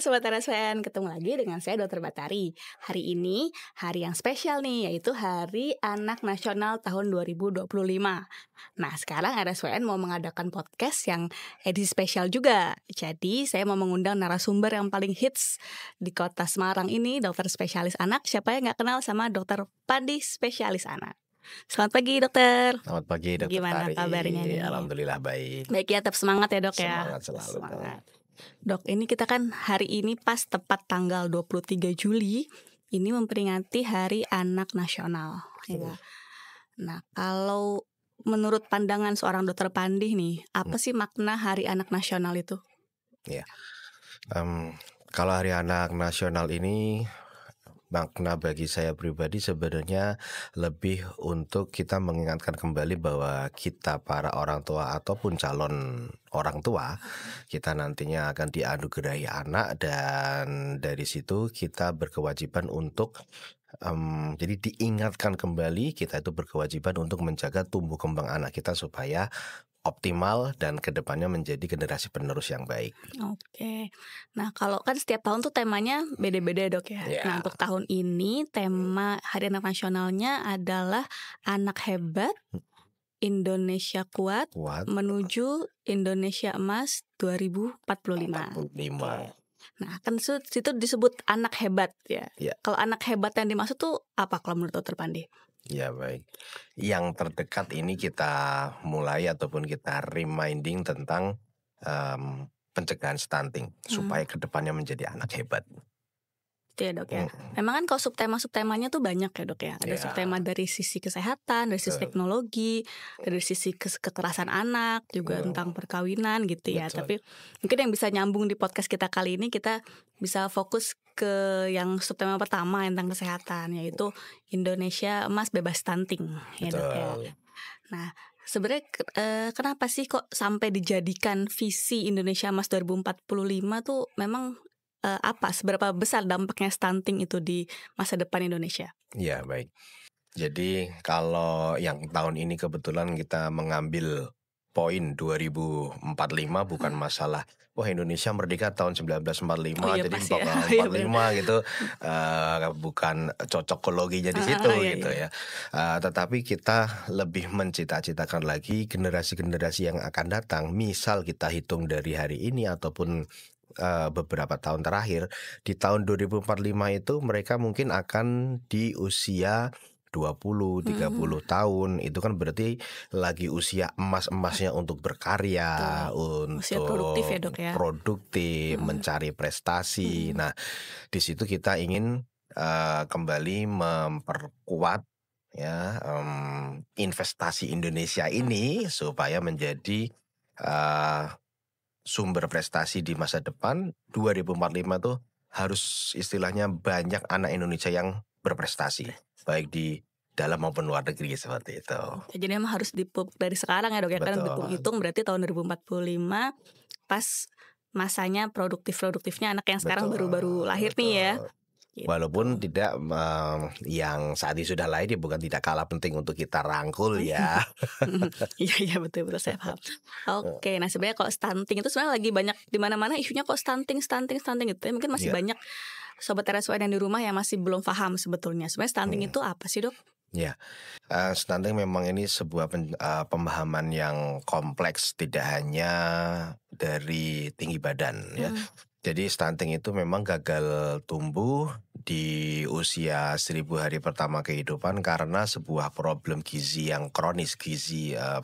Sobat RSWN, ketemu lagi dengan saya Dr. Batari. Hari ini hari yang spesial nih, yaitu Hari Anak Nasional tahun 2025. Nah, sekarang RSWN mau mengadakan podcast yang edisi spesial juga. Jadi saya mau mengundang narasumber yang paling hits di kota Semarang ini, dokter spesialis anak. Siapa yang gak kenal sama Dr. Pandi, spesialis anak. Selamat pagi dokter. Selamat pagi dokter. Gimana Tari. kabarnya nih? Alhamdulillah baik. Baik ya, tetap semangat ya dok ya. Semangat selalu. Semangat. Dok, ini kita kan hari ini pas tepat tanggal 23 Juli ini memperingati Hari Anak Nasional. Ya. Nah, kalau menurut pandangan seorang dokter Pandi nih, apa sih makna Hari Anak Nasional itu? Ya, kalau Hari Anak Nasional ini makna bagi saya pribadi sebenarnya lebih untuk kita mengingatkan kembali bahwa kita para orang tua ataupun calon orang tua, kita nantinya akan dianugerahi anak, dan dari situ kita berkewajiban untuk jadi diingatkan kembali kita itu berkewajiban untuk menjaga tumbuh kembang anak kita supaya optimal dan kedepannya menjadi generasi penerus yang baik. Oke, nah kalau kan setiap tahun tuh temanya beda-beda dok ya. Nah untuk tahun ini tema Hari Anak Nasionalnya adalah Anak Hebat, Indonesia Kuat, menuju Indonesia Emas 2045. Nah kan situ disebut anak hebat ya. Kalau anak hebat yang dimaksud tuh apa kalau menurut dokter Pandi? Ya baik, yang terdekat ini kita mulai ataupun kita reminding tentang pencegahan stunting supaya kedepannya menjadi anak hebat. Itu ya dok ya. Memang kan kalau subtema-subtemanya tuh banyak ya dok ya. Ada subtema dari sisi kesehatan, dari sisi teknologi, dari sisi kekerasan anak, juga tentang perkawinan gitu ya. Tapi mungkin yang bisa nyambung di podcast kita kali ini, kita bisa fokus ke yang subtema pertama tentang kesehatan, yaitu Indonesia Emas Bebas Stunting ya dok ya. Nah sebenarnya kenapa sih kok sampai dijadikan visi Indonesia Emas 2045 tuh memang seberapa besar dampaknya stunting itu di masa depan Indonesia? Ya baik. Jadi kalau yang tahun ini kebetulan kita mengambil poin 2045 bukan masalah wah Indonesia merdeka tahun 1945 jadi 45 gitu, bukan cocokologinya di situ gitu ya. Tetapi kita lebih mencita-citakan lagi generasi-generasi yang akan datang. Misal kita hitung dari hari ini ataupun beberapa tahun terakhir, di tahun 2045 itu mereka mungkin akan di usia 20-30 tahun. Itu kan berarti lagi usia emas-emasnya untuk berkarya, untuk usia produktif ya dok ya. Produktif, mencari prestasi. Nah, di situ kita ingin kembali memperkuat ya investasi Indonesia ini supaya menjadi sumber prestasi di masa depan. 2045 tuh harus istilahnya banyak anak Indonesia yang berprestasi, baik di dalam maupun luar negeri seperti itu. Jadi memang harus dipupuk dari sekarang ya dok ya. Karena hitung berarti tahun 2045 pas masanya produktifnya anak yang sekarang baru-baru lahir nih ya. Gitu. Walaupun tidak yang saat ini sudah lahir bukan tidak kalah penting untuk kita rangkul ya. Iya betul saya paham. Oke, nah sebenarnya kalau stunting itu sebenarnya lagi banyak di mana-mana isunya kok stunting gitu. Mungkin masih banyak sobat RSWN yang di rumah yang masih belum paham sebetulnya. Sebenarnya stunting itu apa sih dok? Ya, stunting memang ini sebuah pemahaman yang kompleks, tidak hanya dari tinggi badan ya. Jadi stunting itu memang gagal tumbuh di usia 1000 hari pertama kehidupan karena sebuah problem gizi yang kronis,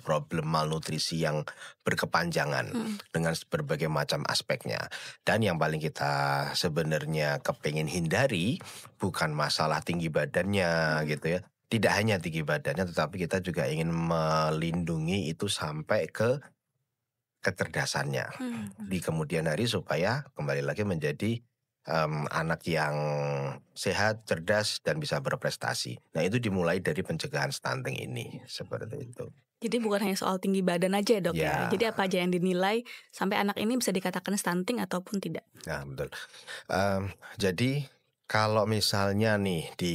problem malnutrisi yang berkepanjangan dengan berbagai macam aspeknya. Dan yang paling kita sebenarnya kepingin hindari bukan masalah tinggi badannya gitu ya. Tidak hanya tinggi badannya, tetapi kita juga ingin melindungi itu sampai ke kecerdasannya di kemudian hari supaya kembali lagi menjadi anak yang sehat, cerdas, dan bisa berprestasi. Nah itu dimulai dari pencegahan stunting ini, seperti itu. Jadi bukan hanya soal tinggi badan aja dok ya. Jadi apa aja yang dinilai sampai anak ini bisa dikatakan stunting ataupun tidak? Nah betul. Jadi Kalau misalnya nih di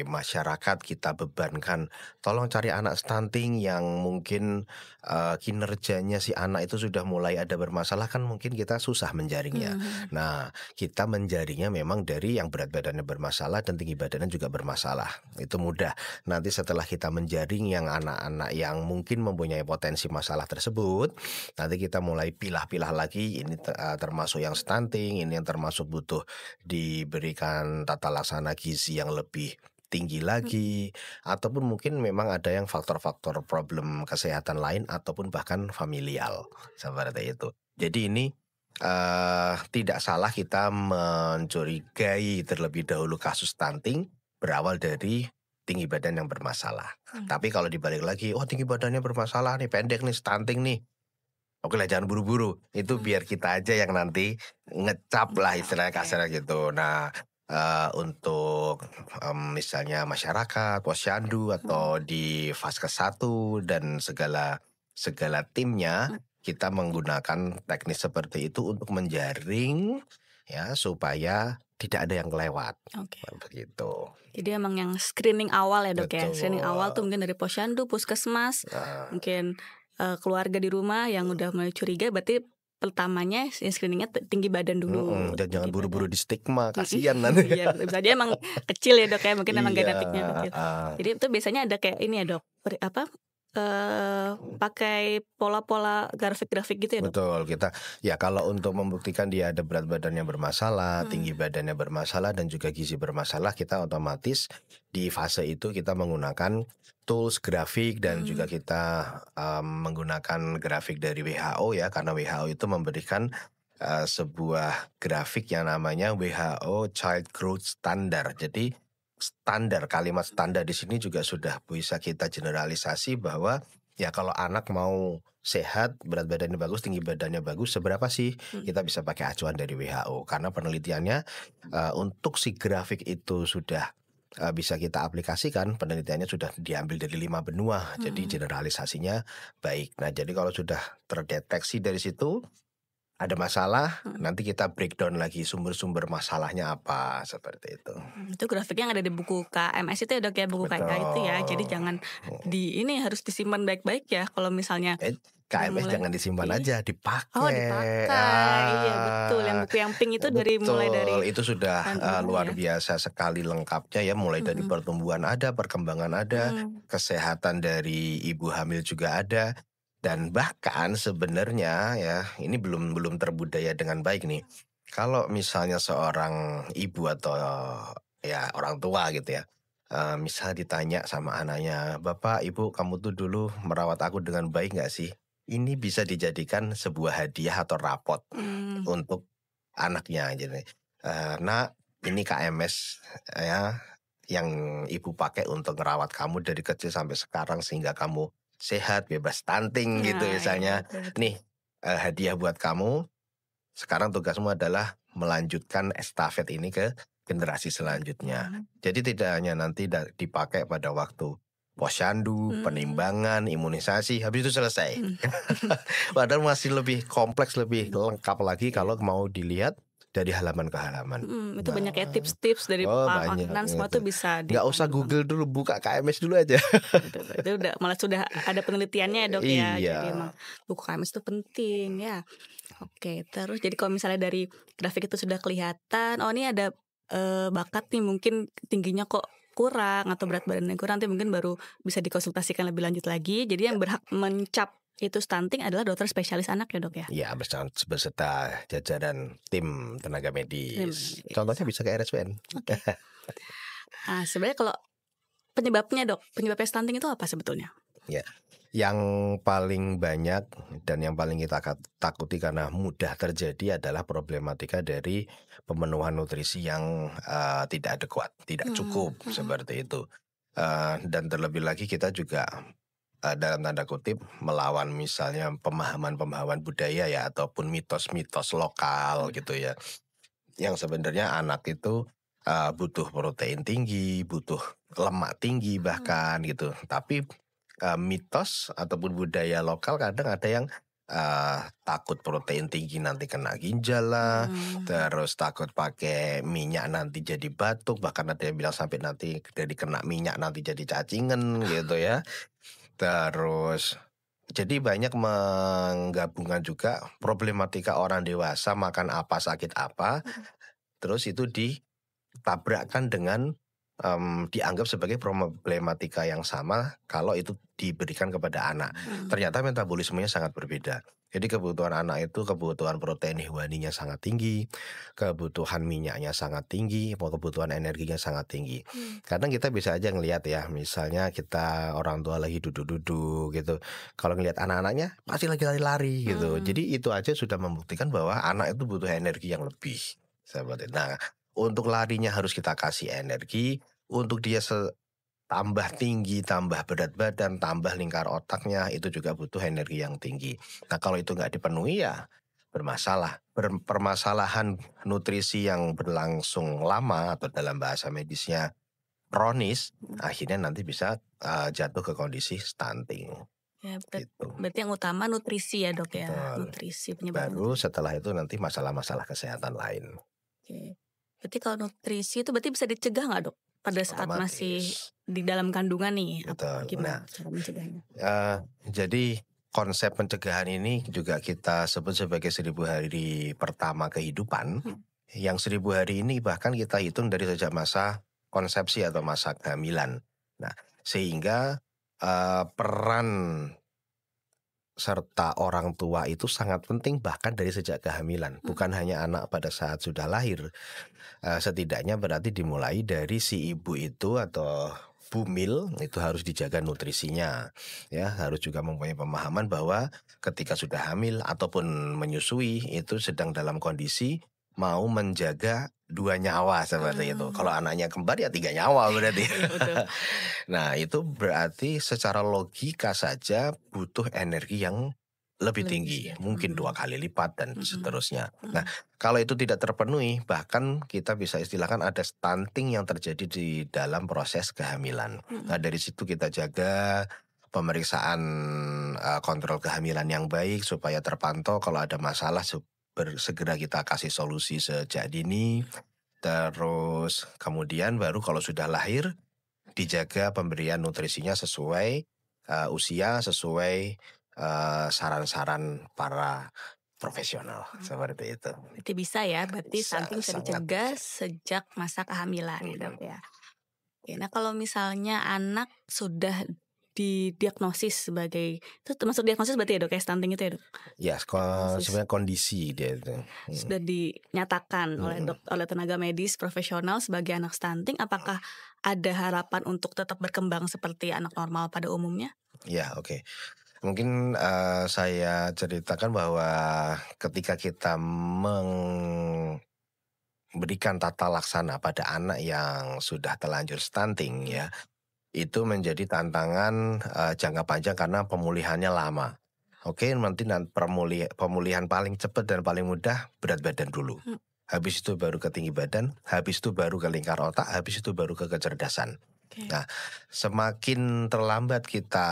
masyarakat kita bebankan, tolong cari anak stunting yang mungkin, kinerjanya si anak itu sudah mulai ada bermasalah, kan mungkin kita susah menjaringnya. Mhm. Nah, kita menjaringnya memang dari yang berat badannya bermasalah dan tinggi badannya juga bermasalah, itu mudah. Nanti setelah kita menjaring yang anak-anak yang mungkin mempunyai potensi masalah tersebut, nanti kita mulai pilah-pilah lagi, ini termasuk yang stunting, ini yang termasuk butuh diberikan tata laksana gizi yang lebih tinggi Mhm. lagi, ataupun mungkin memang ada yang faktor-faktor problem kesehatan lain ataupun bahkan familial, seperti itu. Jadi ini, tidak salah kita mencurigai terlebih dahulu kasus stunting berawal dari tinggi badan yang bermasalah. Mmm. Tapi kalau dibalik lagi, "Oh tinggi badannya bermasalah nih, pendek nih, stunting nih." Oke lah jangan buru-buru, itu Mmm. biar kita aja yang nanti ngecap lah Iya, istilahnya oke. kasarnya gitu. Nah, untuk, misalnya masyarakat, posyandu Mhm. atau di Vaskes 1 dan segala segala timnya, Mmm. kita menggunakan teknis seperti itu untuk menjaring ya supaya tidak ada yang kelewat, Oke. begitu. Jadi emang yang screening awal ya, Dok, ya? Screening awal tuh Betul. mungkin dari posyandu, puskesmas, Nah, mungkin, keluarga di rumah yang udah mulai curiga berarti pertamanya screening-nya tinggi badan dulu, dan jangan tinggi buru-buru badan. di stigma, Mhm. kasihan nanti. Iya, bisa aja emang kecil ya, Dok, ya, mungkin emang Iya, genetiknya kecil. heeh. Jadi itu biasanya ada kayak ini ya, Dok, pakai pola-pola grafik-grafik gitu ya, Dok? Betul, ya kalau untuk membuktikan dia ada berat badan yang bermasalah, Mhm. tinggi badannya bermasalah, dan juga gizi bermasalah, kita otomatis di fase itu kita menggunakan tools grafik dan juga Mhm. kita, menggunakan grafik dari WHO ya, karena WHO itu memberikan, sebuah grafik yang namanya WHO Child Growth Standard. Jadi kalimat standar di sini juga sudah bisa kita generalisasi bahwa ya kalau anak mau sehat, berat badannya bagus, tinggi badannya bagus, seberapa sih Mhm. kita bisa pakai acuan dari WHO. Karena penelitiannya, untuk si grafik itu sudah, bisa kita aplikasikan, penelitiannya sudah diambil dari 5 benua, jadi Mhm. generalisasinya baik. Nah, jadi kalau sudah terdeteksi dari situ ada masalah, Mhm. nanti kita breakdown lagi sumber-sumber masalahnya apa, seperti itu. Itu grafiknya yang ada di buku KMS itu ya, Dok, ya, buku KK itu ya. Jadi Betul. jangan ini harus disimpan baik-baik ya kalau misalnya Eh, udah KMS mulai jangan disimpan iya. aja, Oh, dipakai. dipakai. Iya, betul. Yang buku yang pink itu dari mulai dari Betul, itu sudah, kandungan luar ya. biasa sekali lengkapnya ya, mulai dari Mhm. pertumbuhan ada, perkembangan ada, Mhm. kesehatan dari ibu hamil juga ada, dan bahkan sebenarnya ya, ini belum belum terbudaya dengan baik nih. Kalau misalnya seorang ibu atau ya orang tua gitu ya, misal ditanya sama anaknya, "Bapak, Ibu, kamu tuh dulu merawat aku dengan baik nggak sih?" Ini bisa dijadikan sebuah hadiah atau rapot Mmm. untuk anaknya gitu. "Nak, ini KMS ya yang ibu pakai untuk ngerawat kamu dari kecil sampai sekarang sehingga kamu sehat, bebas stunting," gitu Nah, iya, misalnya. betul betul. "Nih, hadiah buat kamu, sekarang tugasmu adalah melanjutkan estafet ini ke generasi selanjutnya." Mhm. Jadi tidak hanya nanti dipakai pada waktu posyandu, Mmm. penimbangan, imunisasi, habis itu selesai. Mhm. Padahal masih lebih kompleks, lebih lengkap lagi Iya. kalau mau dilihat dari halaman ke halaman. Mhm, itu banyak ya Nah, tips-tips dari oh banyak makanan semua gitu. tuh bisa Nggak usah dipandu banget. Google dulu, buka KMS dulu aja. Itu udah malah sudah ada penelitiannya ya, Dok, ya. Iya, Jadi emang buku KMS itu penting ya. Oke, terus jadi kalau misalnya dari grafik itu sudah kelihatan, oh ini ada, bakat nih mungkin tingginya kok kurang atau berat badannya kurang, nanti mungkin baru bisa dikonsultasikan lebih lanjut lagi. Jadi yang berhak mencap itu stunting adalah dokter spesialis anak ya, Dok, ya? iya beserta jajaran tim tenaga medis. Contohnya bisa ke RSPN. Oke. Sebenarnya kalau penyebabnya, Dok, penyebabnya stunting itu apa sebetulnya? Ya, yang paling banyak dan yang paling kita takuti karena mudah terjadi adalah problematika dari pemenuhan nutrisi yang, tidak adekuat, tidak Mhm. cukup, Mhm. seperti itu. Dan terlebih lagi kita juga, dalam tanda kutip melawan misalnya pemahaman-pemahaman budaya ya ataupun mitos-mitos lokal Mhm. gitu ya, yang sebenarnya anak itu, butuh protein tinggi, butuh lemak tinggi Mhm. bahkan gitu. Tapi, mitos ataupun budaya lokal kadang ada yang, takut protein tinggi nanti kena ginjal lah, terus takut pakai minyak nanti jadi batuk, bahkan ada yang bilang sampai nanti dari kena minyak nanti jadi cacingan gitu ya. Terus jadi banyak menggabungkan juga problematika orang dewasa makan apa, sakit apa, terus itu ditabrakkan dengan dianggap sebagai problematika yang sama kalau itu diberikan kepada anak. Ternyata metabolismenya sangat berbeda. Jadi kebutuhan anak itu kebutuhan protein hewaninya sangat tinggi, kebutuhan minyaknya sangat tinggi, kebutuhan energinya sangat tinggi. Kadang kita bisa aja ngelihat ya, misalnya kita orang tua lagi duduk-duduk gitu, kalau ngelihat anak-anaknya pasti lagi lari-lari gitu. Jadi itu aja sudah membuktikan bahwa anak itu butuh energi yang lebih. Seperti itu. Nah, untuk larinya harus kita kasih energi, untuk dia tambah tinggi, tambah berat badan, tambah lingkar otaknya, itu juga butuh energi yang tinggi. Nah, kalau itu nggak dipenuhi ya bermasalah. Permasalahan nutrisi yang berlangsung lama atau dalam bahasa medisnya kronis, akhirnya nanti bisa jatuh ke kondisi stunting. Ya, Gitu. berarti yang utama nutrisi ya dok ya. Betul. Nutrisi, penyebab Baru nutrisi. setelah itu nanti masalah-masalah kesehatan lain. Oke. Berarti kalau nutrisi itu berarti bisa dicegah nggak dok? Pada saat masih Otomatis. di dalam kandungan nih, Betul. gimana cara mencegahnya? Jadi konsep pencegahan ini juga kita sebut sebagai 1000 hari pertama kehidupan. Yang 1000 hari ini bahkan kita hitung dari sejak masa konsepsi atau masa kehamilan. Nah, sehingga peran serta orang tua itu sangat penting bahkan dari sejak kehamilan. Bukan hanya anak pada saat sudah lahir. Setidaknya berarti dimulai dari si ibu itu atau bumil itu harus dijaga nutrisinya. Ya, harus juga mempunyai pemahaman bahwa ketika sudah hamil ataupun menyusui itu sedang dalam kondisi mau menjaga 2 nyawa seperti itu. Kalau anaknya kembar ya 3 nyawa berarti. Nah, itu berarti secara logika saja butuh energi yang lebih tinggi, mungkin 2 kali lipat dan seterusnya. Nah, kalau itu tidak terpenuhi, bahkan kita bisa istilahkan ada stunting yang terjadi di dalam proses kehamilan. Nah, dari situ kita jaga pemeriksaan kontrol kehamilan yang baik supaya terpantau kalau ada masalah segera kita kasih solusi sejak dini. Terus kemudian baru kalau sudah lahir dijaga pemberian nutrisinya sesuai usia, sesuai saran-saran para profesional seperti itu. Berarti bisa ya, berarti stunting bisa dicegah sejak masa kehamilan ya dok ya. Oke, nah kalau misalnya anak sudah didiagnosis sebagai, itu termasuk diagnosis berarti ya dok ya stunting itu ya dok? Ya, sebenarnya kondisi dia itu. Sudah dinyatakan oleh tenaga medis profesional sebagai anak stunting, apakah ada harapan untuk tetap berkembang seperti anak normal pada umumnya? Ya, oke. Mungkin saya ceritakan bahwa ketika kita memberikan tata laksana pada anak yang sudah terlanjur stunting ya, itu menjadi tantangan jangka panjang karena pemulihannya lama. Oke, nanti pemulihan paling cepat dan paling mudah berat badan dulu. Habis itu baru ke tinggi badan, habis itu baru ke lingkar otak, habis itu baru ke kecerdasan. Nah, semakin terlambat kita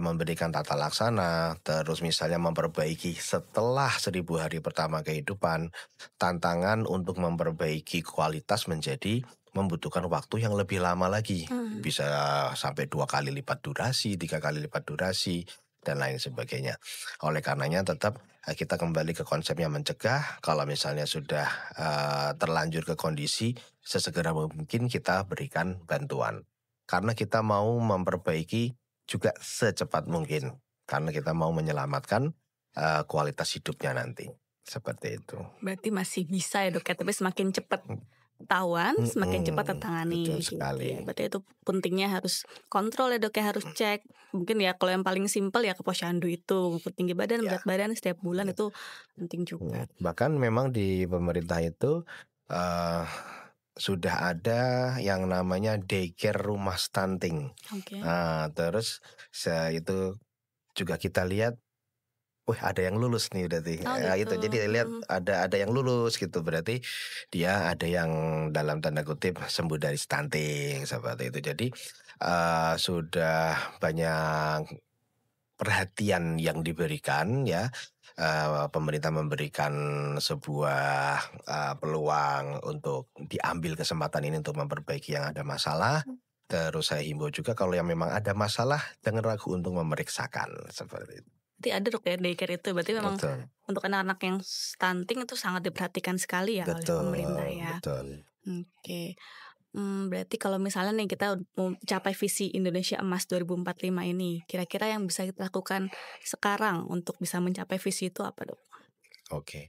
memberikan tata laksana, terus misalnya memperbaiki setelah 1000 hari pertama kehidupan, tantangan untuk memperbaiki kualitas menjadi membutuhkan waktu yang lebih lama lagi. Bisa sampai 2 kali lipat durasi, 3 kali lipat durasi, dan lain sebagainya. Oleh karenanya tetap kita kembali ke konsepnya mencegah. Kalau misalnya sudah terlanjur ke kondisi, sesegera mungkin kita berikan bantuan. Karena kita mau memperbaiki juga secepat mungkin. Karena kita mau menyelamatkan kualitas hidupnya nanti. Seperti itu. Berarti masih bisa ya dok ya, tapi semakin cepat ketahuan, semakin cepat tertangani. Betul sekali. Ya, berarti itu pentingnya harus kontrol ya dok ya, harus cek. Mungkin ya kalau yang paling simpel ya ke posyandu itu, ukur tinggi badan, berat badan setiap bulan itu penting juga. Bahkan memang di pemerintah itu sudah ada yang namanya daycare rumah stunting. Terus itu juga kita lihat, ada yang lulus nih berarti. Gitu. Jadi lihat ada yang lulus gitu, berarti dia ada yang dalam tanda kutip sembuh dari stunting seperti itu. Jadi sudah banyak perhatian yang diberikan ya, pemerintah memberikan sebuah peluang untuk diambil kesempatan ini untuk memperbaiki yang ada masalah. Terus saya himbau juga kalau yang memang ada masalah jangan ragu untuk memeriksakan seperti itu. Berarti ada dok ya daycare itu, berarti memang Betul, untuk anak-anak yang stunting itu sangat diperhatikan sekali ya oleh pemerintah ya. betul. Oke. Berarti kalau misalnya nih kita mau capai visi Indonesia Emas 2045 ini, kira-kira yang bisa kita lakukan sekarang untuk bisa mencapai visi itu apa dok? Oke.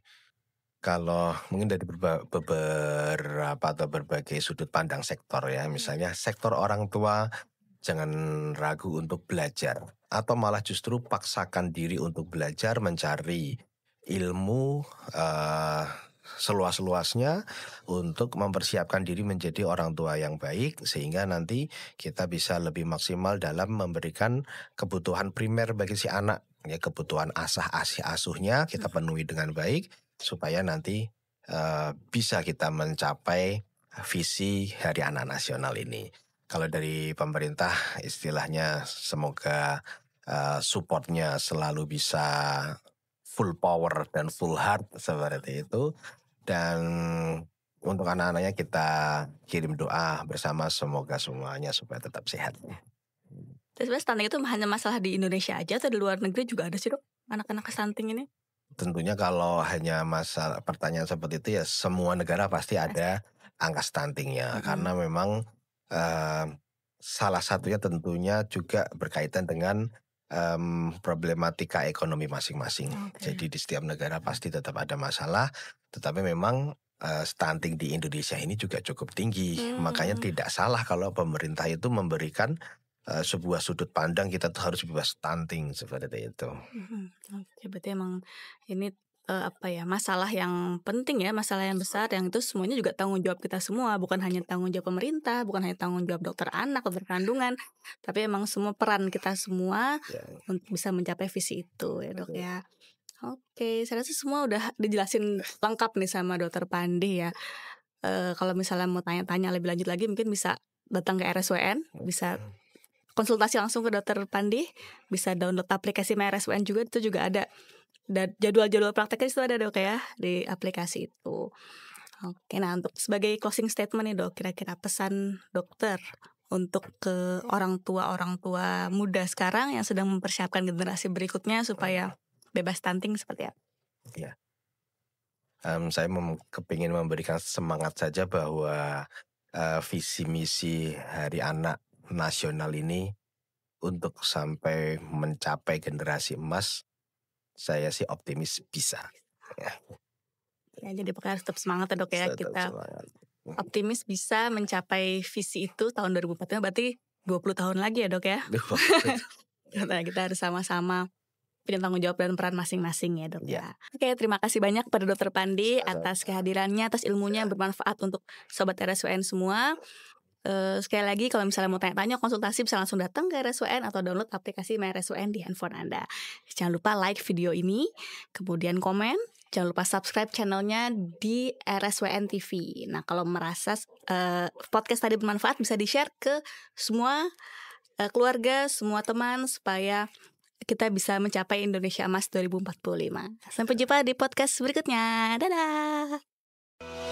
Kalau mungkin dari beberapa atau berbagai sudut pandang sektor ya, misalnya sektor orang tua jangan ragu untuk belajar atau malah justru paksakan diri untuk belajar mencari ilmu seluas-luasnya untuk mempersiapkan diri menjadi orang tua yang baik sehingga nanti kita bisa lebih maksimal dalam memberikan kebutuhan primer bagi si anak ya, kebutuhan asuhnya kita penuhi dengan baik supaya nanti bisa kita mencapai visi Hari Anak Nasional ini. Kalau dari pemerintah istilahnya semoga supportnya selalu bisa full power dan full heart seperti itu. Dan untuk anak-anaknya kita kirim doa bersama semoga semuanya supaya tetap sehat. Terus sebenarnya stunting itu hanya masalah di Indonesia aja atau di luar negeri juga ada sih dok anak-anak stunting ini? Tentunya kalau hanya masalah pertanyaan seperti itu ya semua negara pasti ada angka stuntingnya karena memang salah satunya tentunya juga berkaitan dengan problematika ekonomi masing-masing. Jadi di setiap negara pasti tetap ada masalah, tetapi memang stunting di Indonesia ini juga cukup tinggi. Makanya tidak salah kalau pemerintah itu memberikan sebuah sudut pandang kita tuh harus bebas stunting seperti itu. Oke, berarti emang ini masalah yang penting ya, masalah yang besar yang itu semuanya juga tanggung jawab kita semua, bukan hanya tanggung jawab pemerintah, bukan hanya tanggung jawab dokter anak, dokter kandungan, tapi emang semua peran kita semua untuk bisa mencapai visi itu ya dok ya. Oke, saya rasa semua udah dijelasin lengkap nih sama dokter Pandi ya. Kalau misalnya mau tanya-tanya lebih lanjut lagi mungkin bisa datang ke RSWN, bisa konsultasi langsung ke dokter Pandi, bisa download aplikasi MyRSWN juga, itu juga ada jadwal-jadwal prakteknya itu ada dok ya di aplikasi itu. Oke, nah untuk sebagai closing statement nih dok, kira-kira pesan dokter untuk ke orang tua muda sekarang yang sedang mempersiapkan generasi berikutnya supaya bebas stunting seperti apa? Ya, saya kepingin memberikan semangat saja bahwa visi misi Hari Anak Nasional ini untuk sampai mencapai generasi emas, saya sih optimis bisa. Ya, jadi pokoknya harus tetap semangat ya dok ya, kita optimis bisa mencapai visi itu tahun 2045, berarti 20 tahun lagi ya dok ya. Nah, kita harus sama-sama punya tanggung jawab dan peran masing-masing ya dok ya. Oke, terima kasih banyak pada dokter Pandi atas kehadirannya, atas ilmunya yang bermanfaat untuk sobat RSWN semua. Sekali lagi kalau misalnya mau tanya-tanya konsultasi bisa langsung datang ke RSWN atau download aplikasi MyRSWN di handphone Anda. Jangan lupa like video ini, kemudian komen. Jangan lupa subscribe channelnya di RSWN TV. Nah kalau merasa podcast tadi bermanfaat bisa di-share ke semua keluarga, semua teman supaya kita bisa mencapai Indonesia Emas 2045. Sampai jumpa di podcast berikutnya. Dadah.